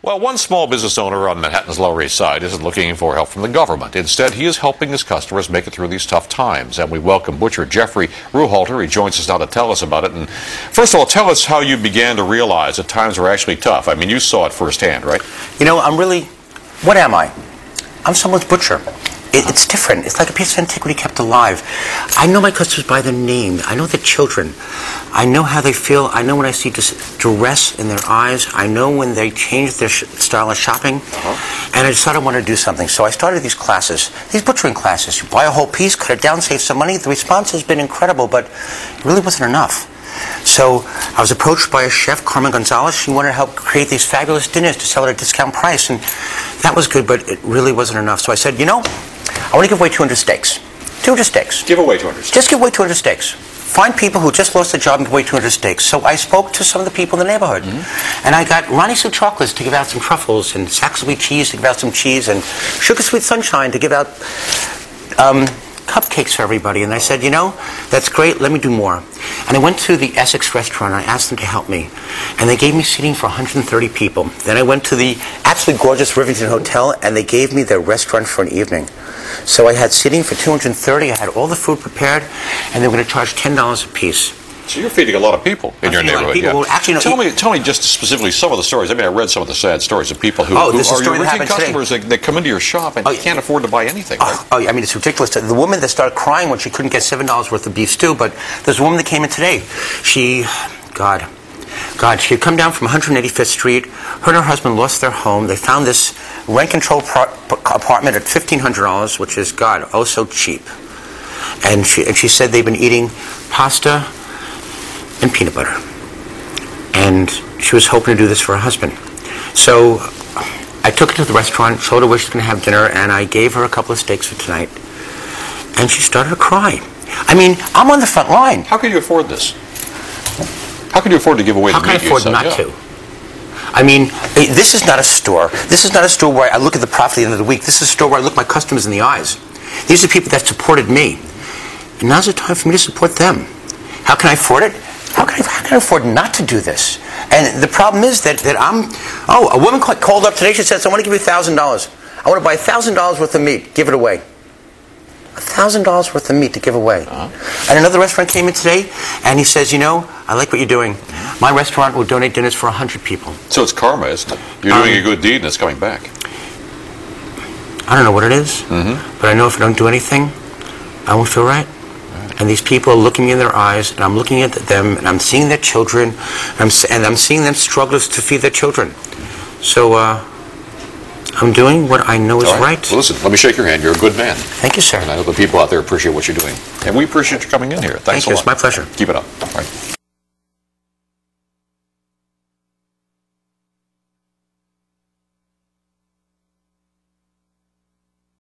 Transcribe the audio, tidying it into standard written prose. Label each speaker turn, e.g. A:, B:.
A: Well, one small business owner on Manhattan's Lower East Side isn't looking for help from the government. Instead, he is helping his customers make it through these tough times. And we welcome butcher Jeffrey Ruhalter. He joins us now to tell us about it. And first of all, tell us how you began to realize that times were actually tough. I mean, you saw it firsthand, right?
B: You know, what am I? I'm someone's butcher. It's different. It's like a piece of antiquity kept alive. I know my customers by their name. I know their children. I know how they feel. I know when I see duress in their eyes. I know when they change their style of shopping. And I decided I wanted to do something. So I started these classes, these butchering classes. You buy a whole piece, cut it down, save some money. The response has been incredible, but it really wasn't enough. So I was approached by a chef, Carmen Gonzalez. She wanted to help create these fabulous dinners to sell at a discount price. And that was good, but it really wasn't enough. So I said, you know, I want to give away 200 steaks. 200 steaks.
A: Give away 200 steaks.
B: Just give away 200 steaks. Find people who just lost their job and give away 200 steaks. So I spoke to some of the people in the neighborhood. And I got Ronnie Sue chocolates to give out some truffles, and Saxony cheese to give out some cheese, and Sugar Sweet Sunshine to give out cupcakes for everybody. And I said, you know, that's great, let me do more. And I went to the Essex restaurant, and I asked them to help me. And they gave me seating for 130 people. Then I went to the absolutely gorgeous Rivington Hotel, and they gave me their restaurant for an evening. So I had seating for 230, I had all the food prepared, and they were going to charge $10 a piece.
A: So you're feeding a lot of people in your neighborhood.
B: Yeah. Well, actually, no,
A: tell me just specifically some of the stories. I mean, I read some of the sad stories of people who
B: this is
A: are
B: a story
A: your
B: that
A: routine customers that come into your shop and can't afford to buy anything. Right?
B: I mean, it's ridiculous. The woman that started crying when she couldn't get $7 worth of beef stew, but there's a woman that came in today. She had come down from 185th Street. Her and her husband lost their home. They found this rent-controlled apartment at $1,500, which is, God, oh so cheap. And she said they've been eating pasta and peanut butter. And she was hoping to do this for her husband. So I took her to the restaurant, showed her where she's going to have dinner, and I gave her a couple of steaks for tonight. And she started to cry. I mean, I'm on the front line.
A: How can you afford this? How can you afford to give away the meat?
B: How can I afford not to? I mean, this is not a store. This is not a store where I look at the profit at the end of the week. This is a store where I look my customers in the eyes. These are people that supported me. And now's the time for me to support them. How can I afford it? How can I afford not to do this? And the problem is that a woman called up today. She says, I want to give you $1,000. I want to buy $1,000 worth of meat. Give it away. $1,000 worth of meat to give away. And another restaurant came in today, and he says, you know, I like what you're doing. My restaurant will donate dinners for 100 people.
A: So it's karma, isn't it? You're doing a good deed, and it's coming back.
B: I don't know what it is, but I know if I don't do anything, I won't feel right. And these people are looking me in their eyes, and I'm looking at them, and I'm seeing their children, and I'm seeing them struggle to feed their children. So I'm doing what I know is right.
A: Well, listen, let me shake your hand. You're a good man.
B: Thank you, sir.
A: And I know the people out there appreciate what you're doing. And we appreciate you coming in here. Thanks a lot.
B: It's my pleasure.
A: Keep it up. All right.